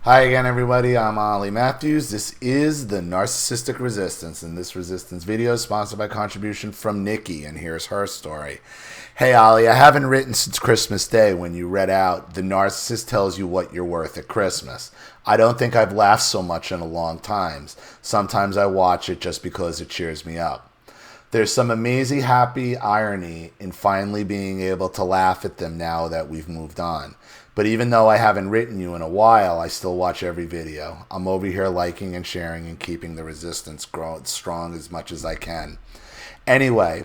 Hi again, everybody. I'm Ollie Matthews. This is the Narcissistic Resistance, and this resistance video is sponsored by contribution from Nikki, and here's her story. Hey, Ollie, I haven't written since Christmas Day when you read out "The Narcissist Tells You What You're Worth at Christmas." I don't think I've laughed so much in a long time. Sometimes I watch it just because it cheers me up. There's some amazing happy irony in finally being able to laugh at them now that we've moved on. But even though I haven't written you in a while, I still watch every video. I'm over here liking and sharing and keeping the resistance strong as much as I can. Anyway,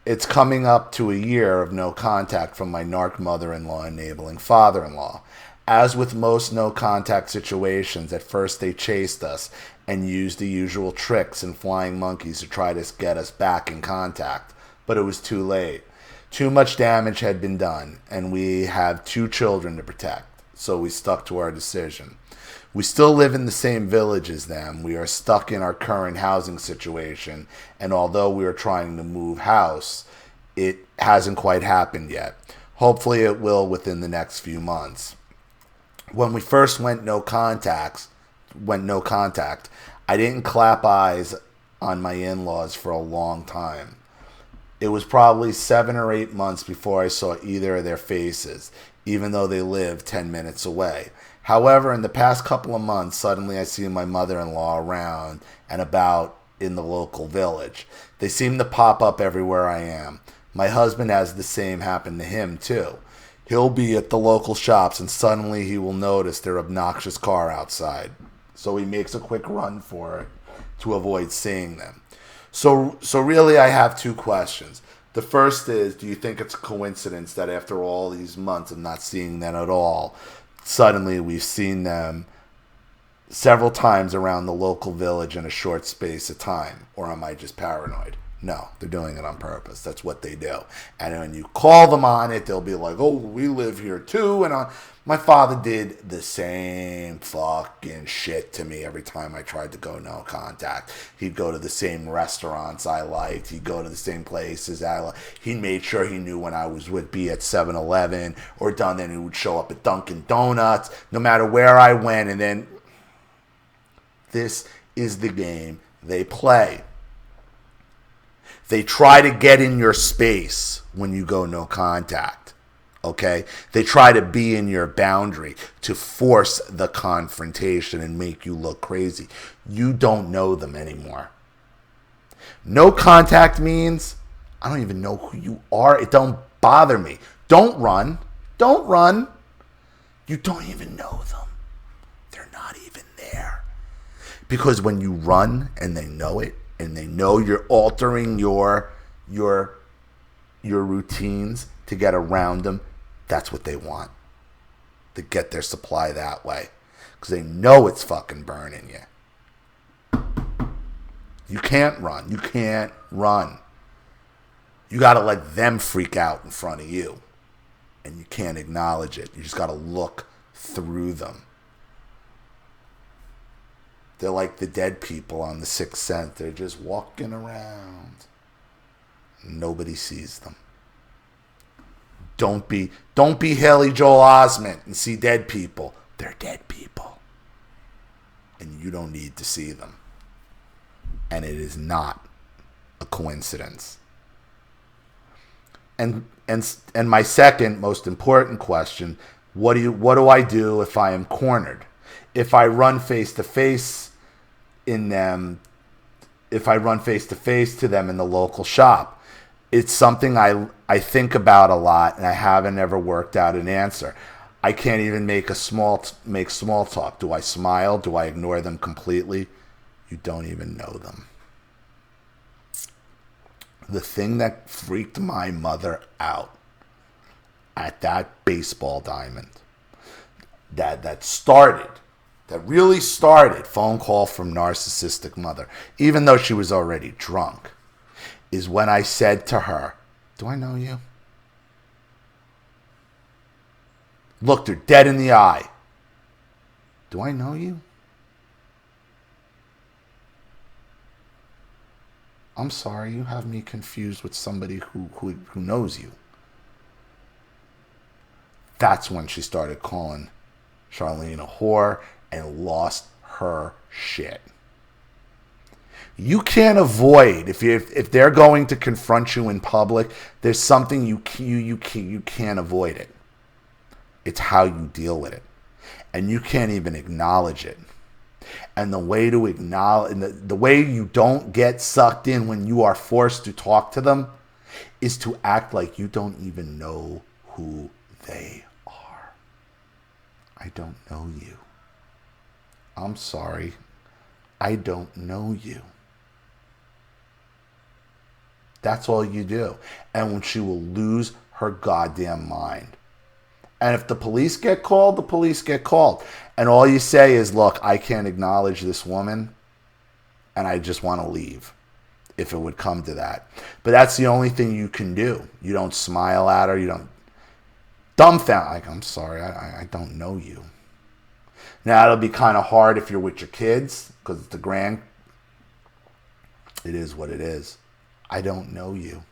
it's coming up to a year of no contact from my narc mother-in-law enabling father-in-law. As with most no contact situations, at first they chased us and used the usual tricks and flying monkeys to try to get us back in contact. But it was too late. Too much damage had been done, and we have two children to protect, so we stuck to our decision. We still live in the same village as them. We are stuck in our current housing situation, and although we are trying to move house, it hasn't quite happened yet. Hopefully it will within the next few months. When we first went no contact, I didn't clap eyes on my in-laws for a long time. It was probably 7 or 8 months before I saw either of their faces, even though they lived 10 minutes away. However, in the past couple of months, suddenly I see my mother-in-law around and about in the local village. They seem to pop up everywhere I am. My husband has the same happen to him, too. He'll be at the local shops and suddenly he will notice their obnoxious car outside. So he makes a quick run for it to avoid seeing them. So really I have two questions. The first is, do you think it's a coincidence that after all these months of not seeing them at all, suddenly we've seen them several times around the local village in a short space of time? Or am I just paranoid? No, they're doing it on purpose. That's what they do. And when you call them on it, they'll be like, oh, we live here too. And my father did the same fucking shit to me every time I tried to go no contact. He'd go to the same restaurants I liked. He'd go to the same places I liked. He made sure he knew when I would be at 7-Eleven or done, then he would show up at Dunkin' Donuts, no matter where I went. And then this is the game they play. They try to get in your space when you go no contact, okay? They try to be in your boundary to force the confrontation and make you look crazy. You don't know them anymore. No contact means I don't even know who you are. It don't bother me. Don't run. Don't run. You don't even know them. They're not even there. Because when you run and they know it, and they know you're altering your routines to get around them, that's what they want. To get their supply that way. Because they know it's fucking burning you. You can't run. You can't run. You got to let them freak out in front of you. And you can't acknowledge it. You just got to look through them. They're like the dead people on The Sixth Sense. They're just walking around. Nobody sees them. Don't be Haley Joel Osment and see dead people. They're dead people. And you don't need to see them. And it is not a coincidence. And my second most important question, what do I do if I am cornered? If I run face to face to them in the local shop, it's something I think about a lot, and I haven't ever worked out an answer. I can't even make small talk. Do I smile? Do I ignore them completely? You don't even know them. The thing that freaked my mother out at that baseball diamond, that really started, phone call from narcissistic mother, even though she was already drunk, is when I said to her, do I know you? Looked her dead in the eye. Do I know you? I'm sorry, you have me confused with somebody who knows you. That's when she started calling Charlene a whore and lost her shit. You can't avoid, if they're going to confront you in public, there's something you can't avoid it. It's how you deal with it. And you can't even acknowledge it. And the way to acknowledge, the way you don't get sucked in when you are forced to talk to them is to act like you don't even know who they are. I don't know you. I'm sorry. I don't know you. That's all you do. And when she will lose her goddamn mind. And if the police get called, the police get called. And all you say is, look, I can't acknowledge this woman, and I just want to leave, if it would come to that. But that's the only thing you can do. You don't smile at her. You don't dumbfound. Like, I'm sorry, I don't know you. Now, it'll be kind of hard if you're with your kids, because it's it is what it is. I don't know you.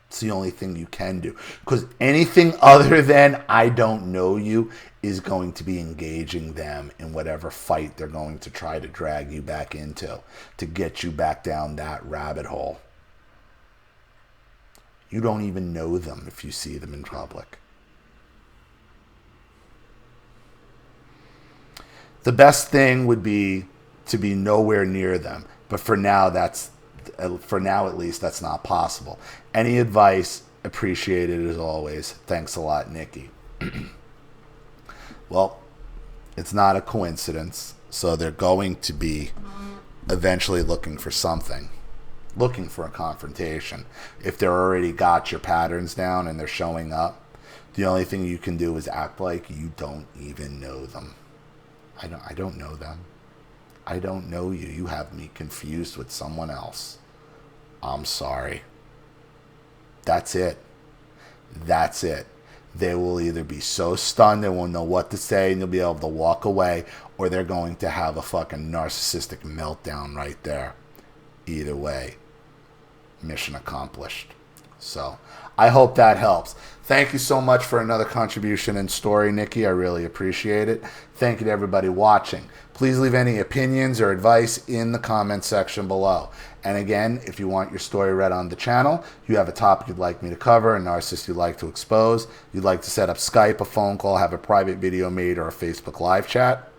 It's the only thing you can do. Because anything other than I don't know you is going to be engaging them in whatever fight they're going to try to drag you back into to get you back down that rabbit hole. You don't even know them if you see them in public. The best thing would be to be nowhere near them. But for now, at least, that's not possible. Any advice, appreciated as always. Thanks a lot, Nikki. Well, it's not a coincidence. So they're going to be eventually looking for something. Looking for a confrontation. If they're already got your patterns down and they're showing up, the only thing you can do is act like you don't even know them. I don't know them. I don't know you. You have me confused with someone else. I'm sorry. That's it. That's it. They will either be so stunned they won't know what to say and you'll be able to walk away, or they're going to have a fucking narcissistic meltdown right there. Either way, mission accomplished. So I hope that helps. Thank you so much for another contribution and story, Nikki. I really appreciate it. Thank you to everybody watching. Please leave any opinions or advice in the comment section below. And again, if you want your story read on the channel, you have a topic you'd like me to cover, a narcissist you'd like to expose, you'd like to set up Skype, a phone call, have a private video made, or a Facebook live chat,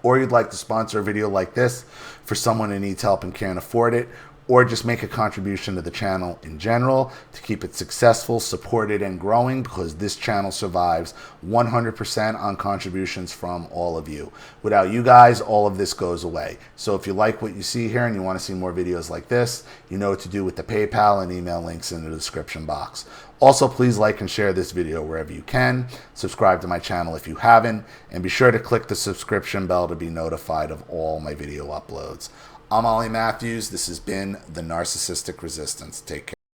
or you'd like to sponsor a video like this for someone who needs help and can't afford it, or just make a contribution to the channel in general to keep it successful, supported, and growing, because this channel survives 100% on contributions from all of you. Without you guys, all of this goes away. So if you like what you see here and you want to see more videos like this, you know what to do with the PayPal and email links in the description box. Also, please like and share this video wherever you can. Subscribe to my channel if you haven't, and be sure to click the subscription bell to be notified of all my video uploads. I'm Ollie Matthews. This has been The Narcissistic Resistance. Take care.